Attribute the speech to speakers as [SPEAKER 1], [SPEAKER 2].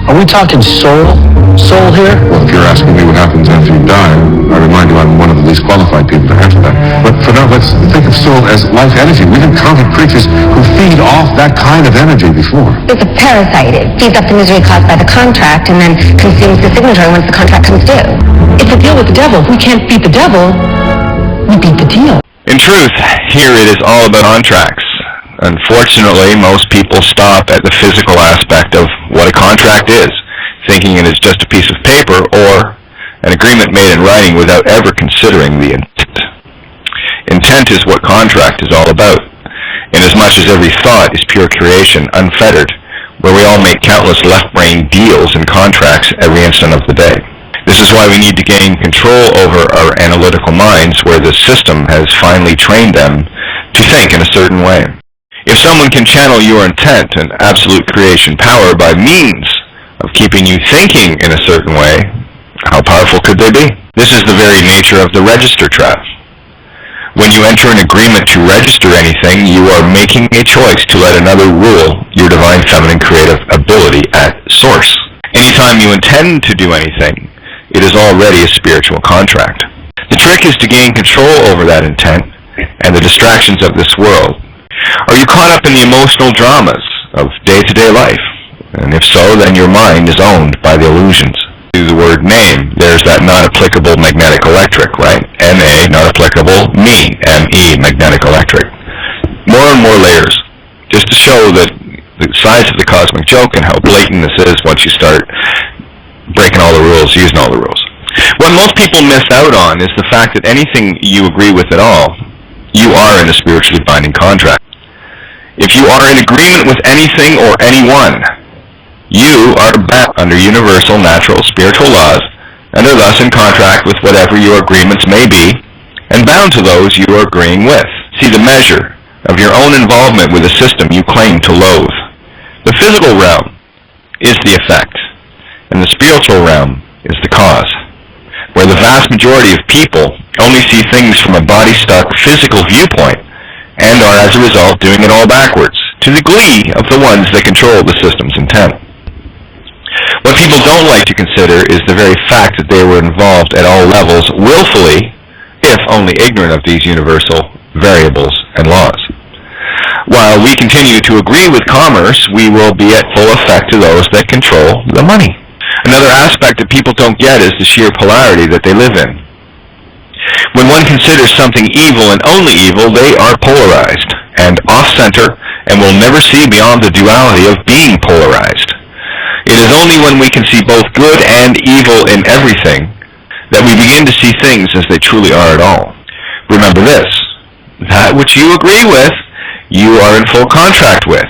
[SPEAKER 1] Are we talking soul? Soul here?
[SPEAKER 2] Well, if you're asking me what happens after you die, I remind you I'm one of the least qualified people to answer that. But for now, let's think of soul as life energy. We've encountered creatures who feed off that kind of energy before.
[SPEAKER 3] It's a parasite. It feeds off the misery caused by the contract and then consumes the signatory once the contract comes due.
[SPEAKER 1] It's a deal with the devil. If we can't beat the devil, we beat the deal.
[SPEAKER 4] In truth, here it is all about contracts. Unfortunately, most people stop at the physical aspect of what a contract is, thinking it is just a piece of paper or an agreement made in writing without ever considering the intent. Intent is what contract is all about, inasmuch as every thought is pure creation, unfettered, where we all make countless left-brain deals and contracts every instant of the day. This is why we need to gain control over our analytical minds, where the system has finally trained them to think in a certain way. If someone can channel your intent and absolute creation power by means of keeping you thinking in a certain way, how powerful could they be? This is the very nature of the register trap. When you enter an agreement to register anything, you are making a choice to let another rule your divine feminine creative ability at source. Anytime you intend to do anything, it is already a spiritual contract. The trick is to gain control over that intent and the distractions of this world. Are you caught up in the emotional dramas of day-to-day life? And if so, then your mind is owned by the illusions. To the word name, there's that not-applicable magnetic electric, right? M-A, not applicable, me, M-E, magnetic electric. More and more layers, just to show that the size of the cosmic joke and how blatant this is once you start breaking all the rules, using all the rules. What most people miss out on is the fact that anything you agree with at all, you are in a spiritually binding contract. If you are in agreement with anything or anyone, you are bound under universal, natural, spiritual laws, and are thus in contract with whatever your agreements may be, and bound to those you are agreeing with. See the measure of your own involvement with a system you claim to loathe. The physical realm is the effect, and the spiritual realm is the cause, where the vast majority of people only see things from a body-stuck physical viewpoint, and are as a result doing it all backwards, to the glee of the ones that control the system's intent. What people don't like to consider is the very fact that they were involved at all levels willfully, if only ignorant of these universal variables and laws. While we continue to agree with commerce, we will be at full effect to those that control the money. Another aspect that people don't get is the sheer polarity that they live in. When one considers something evil and only evil, they are polarized and off-center and will never see beyond the duality of being polarized. It is only when we can see both good and evil in everything that we begin to see things as they truly are at all. Remember this, that which you agree with, you are in full contract with.